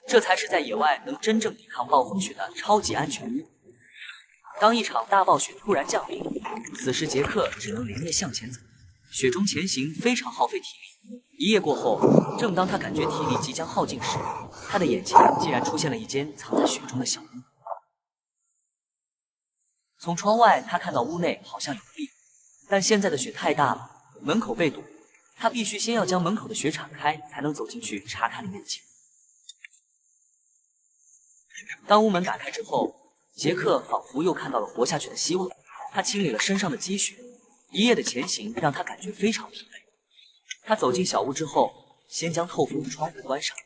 这才是在野外能真正抵抗暴风雪的超级安全屋。当一场大暴雪突然降临，此时杰克只能连夜向前走，雪中前行非常耗费体力。一夜过后，正当他感觉体力即将耗尽时，他的眼前竟然出现了一间藏在雪中的小屋。从窗外，他看到屋内好像有壁，但现在的雪太大了，门口被堵，他必须先要将门口的雪敞开，才能走进去查看里面的情况。当屋门打开之后，杰克仿佛又看到了活下去的希望。他清理了身上的积雪，一夜的前行让他感觉非常疲惫。他走进小屋之后，先将透风的窗户关上。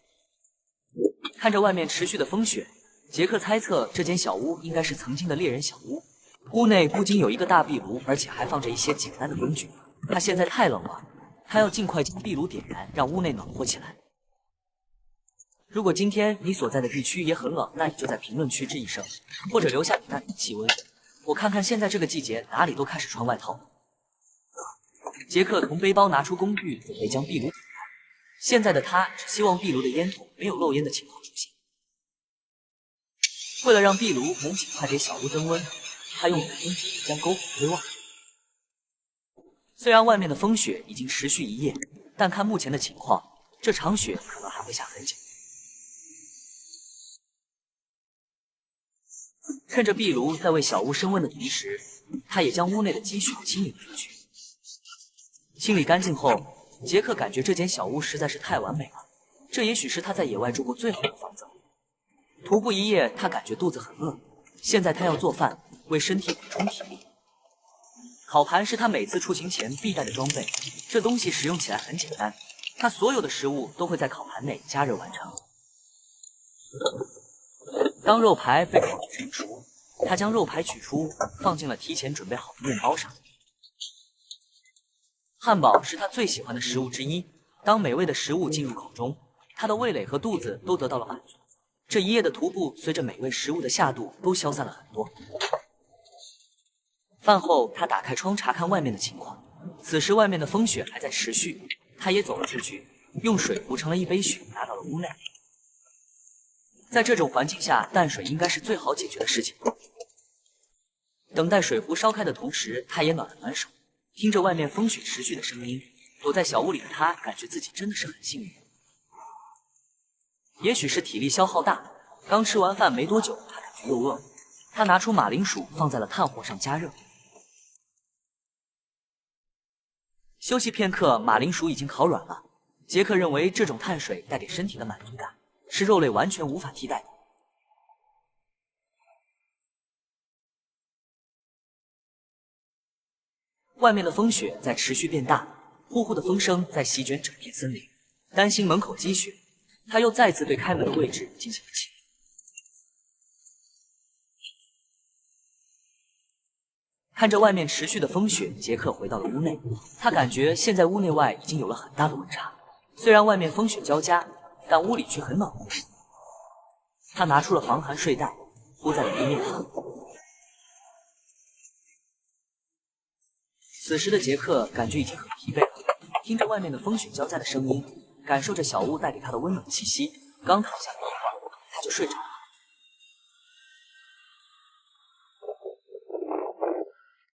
看着外面持续的风雪，杰克猜测这间小屋应该是曾经的猎人小屋。屋内不仅有一个大壁炉，而且还放着一些简单的工具。他现在太冷了，他要尽快将壁炉点燃，让屋内暖和起来。如果今天你所在的地区也很冷，那你就在评论区吱一声，或者留下你那里的气温。我看看现在这个季节哪里都开始穿外套。杰克从背包拿出工具，准备将壁炉点燃。现在的他只希望壁炉的烟筒没有漏烟的情况出现。为了让壁炉能尽快给小屋增温，他用水蒸气将篝火推旺。虽然外面的风雪已经持续一夜，但看目前的情况，这场雪可能还会下很久。趁着壁炉在为小屋升温的同时，他也将屋内的积雪清理了出去。清理干净后，杰克感觉这间小屋实在是太完美了，这也许是他在野外住过最好的房子了。徒步一夜，他感觉肚子很饿，现在他要做饭，为身体补充体力。烤盘是他每次出行前必带的装备，这东西使用起来很简单，他所有的食物都会在烤盘内加热完成。当肉排被烤至成熟，他将肉排取出，放进了提前准备好的面包上。汉堡是他最喜欢的食物之一，当美味的食物进入口中，他的味蕾和肚子都得到了满足。这一夜的徒步随着美味食物的下肚都消散了很多。饭后，他打开窗查看外面的情况，此时外面的风雪还在持续，他也走了出去，用水糊成了一杯雪，拿到了屋内。在这种环境下，淡水应该是最好解决的事情。等待水壶烧开的同时，他也暖了暖手。听着外面风雪持续的声音，躲在小屋里的他感觉自己真的是很幸运。也许是体力消耗大，刚吃完饭没多久，他感觉又饿了。他拿出马铃薯放在了炭火上加热。休息片刻，马铃薯已经烤软了。杰克认为这种碳水带给身体的满足感是肉类完全无法替代的。外面的风雪在持续变大，呼呼的风声在席卷整片森林。担心门口积雪，他又再次对开门的位置进行了清理。看着外面持续的风雪，杰克回到了屋内。他感觉现在屋内外已经有了很大的温差，虽然外面风雪交加，但屋里却很暖和。他拿出了防寒睡袋，铺在了地面上。此时的杰克感觉已经很疲惫了，听着外面的风雪交加的声音，感受着小屋带给他的温暖气息，刚躺下没一会儿，他就睡着了。